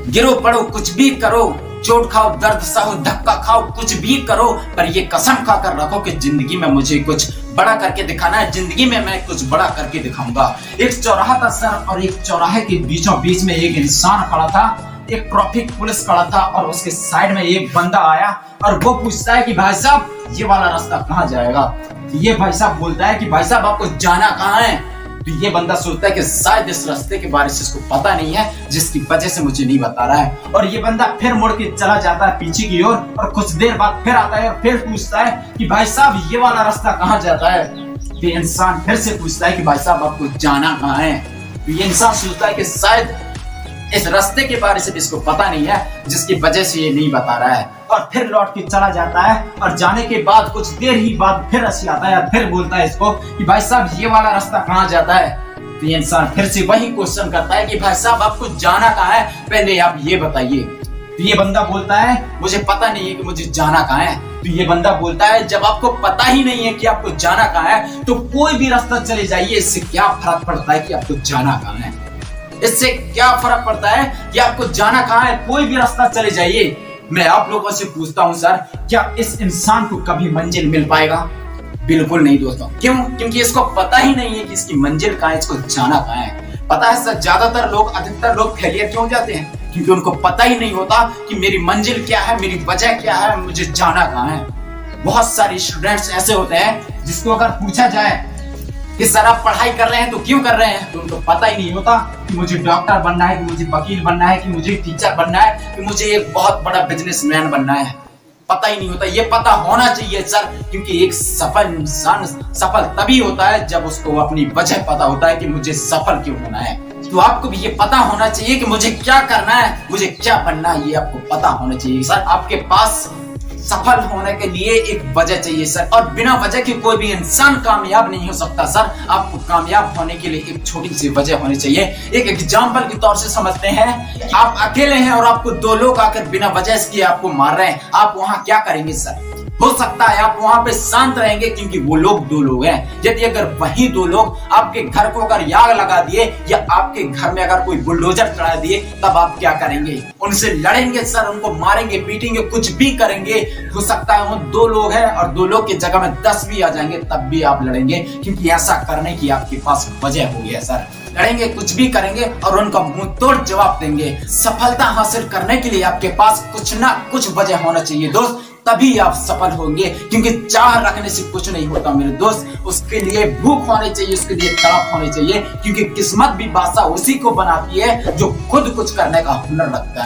गिरो पड़ो कुछ भी करो, चोट खाओ दर्द सहो धक्का खाओ कुछ भी करो, पर ये कसम खाकर रखो कि जिंदगी में मुझे कुछ बड़ा करके दिखाना है, जिंदगी में मैं कुछ बड़ा करके दिखाऊंगा। एक चौराहा था सर, और एक चौराहे के बीचों बीच में एक इंसान खड़ा था, एक ट्रैफिक पुलिस खड़ा था, और उसके साइड में एक बंदा आया और वो पूछता है कि भाई साहब ये वाला रास्ता कहाँ जाएगा। तो ये भाई साहब बोलता है कि भाई साहब आपको जाना कहाँ है। तो ये बंदा सोचता है कि शायद इस रास्ते के बारे में इसको पता नहीं है, जिसकी वजह से मुझे नहीं बता रहा है। और ये बंदा फिर मुड़ के चला जाता है पीछे की ओर, और कुछ देर बाद फिर आता है और फिर पूछता है कि भाई साहब ये वाला रास्ता कहाँ जाता है। तो ये इंसान फिर से पूछता है कि भाई साहब आपको जाना कहाँ है। तो ये इंसान सोचता है कि शायद इस रास्ते के बारे में इसको पता नहीं है, जिसकी वजह से ये नहीं बता रहा है। और फिर लौट के चला जाता है, और जाने के बाद कुछ देर ही बाद फिर ऐसे आता है, फिर बोलता है इसको कि भाई साहब ये वाला रास्ता कहाँ जाता है। तो ये इंसान फिर से वही क्वेश्चन करता है कि भाई साहब आपको जाना कहाँ है, पहले आप ये बताइए। तो ये बंदा बोलता है मुझे पता नहीं है कि मुझे जाना कहाँ है। तो ये बंदा बोलता है जब आपको पता ही नहीं है कि आपको जाना कहाँ है, तो कोई भी रास्ता चले जाइए, इससे क्या फर्क पड़ता है कि आपको जाना कहाँ है। इससे क्या फर्क पड़ता है कि आपको जाना कहाँ है, कोई भी रास्ता चले जाइए। मैं आप लोगों से पूछता हूँ सर, क्या इस इंसान को कभी मंजिल मिल पाएगा? बिल्कुल नहीं दोस्तों। क्यों? क्योंकि इसको पता ही नहीं है कि इसकी मंजिल कहाँ है, इसको जाना कहाँ है। पता है सर, ज्यादातर लोग, अधिकतर लोग फेलियर क्यों जाते हैं? क्योंकि उनको पता ही नहीं होता कि मेरी मंजिल क्या है, मेरी वजह क्या है, मुझे जाना कहाँ है। बहुत सारे स्टूडेंट्स ऐसे होते हैं जिसको अगर पूछा जाए कि सर आप पढ़ाई कर रहे हैं तो क्यों कर रहे हैं, तो उनको पता ही नहीं होता कि मुझे डॉक्टर बनना है, कि मुझे वकील बनना है, कि मुझे टीचर बनना है, कि मुझे एक बहुत बड़ा बिजनेसमैन बनना है। पता ही नहीं होता। ये पता होना चाहिए सर, क्योंकि एक सफल इंसान सफल तभी होता है जब उसको अपनी वजह पता होता है कि मुझे सफल क्यों होना है। तो आपको भी ये पता होना चाहिए कि मुझे क्या करना है, मुझे क्या बनना है, ये आपको पता होना चाहिए सर। आपके पास सफल होने के लिए एक वजह चाहिए सर, और बिना वजह के कोई भी इंसान कामयाब नहीं हो सकता सर। आपको कामयाब होने के लिए एक छोटी सी वजह होनी चाहिए। एक एग्जाम्पल के तौर से समझते हैं, आप अकेले हैं और आपको दो लोग आकर बिना वजह इसके आपको मार रहे हैं, आप वहां क्या करेंगे सर? हो सकता है आप वहां पे शांत रहेंगे क्योंकि वो लोग दो लोग हैं। यदि अगर वही दो लोग आपके घर को अगर आग लगा दिए, या आपके घर में अगर कोई बुलडोजर चढ़ा दिए, तब आप क्या करेंगे? उनसे लड़ेंगे सर, उनको मारेंगे, पीटेंगे, कुछ भी करेंगे। हो सकता है वो दो लोग हैं और दो लोग की जगह में 10 भी आ जाएंगे, तब भी आप लड़ेंगे, क्योंकि ऐसा करने की आपके पास वजह होगी है सर। लड़ेंगे, कुछ भी करेंगे और उनका मुंह तोड़ जवाब देंगे। सफलता हासिल करने के लिए आपके पास कुछ ना कुछ वजह होना चाहिए दोस्त, तभी आप सफल होंगे। क्योंकि चाह रखने से कुछ नहीं होता मेरे दोस्त, उसके लिए भूख होनी चाहिए, उसके लिए तड़प होनी चाहिए। क्योंकि किस्मत भी बादशाह उसी को बनाती है जो खुद कुछ करने का हुनर रखता है।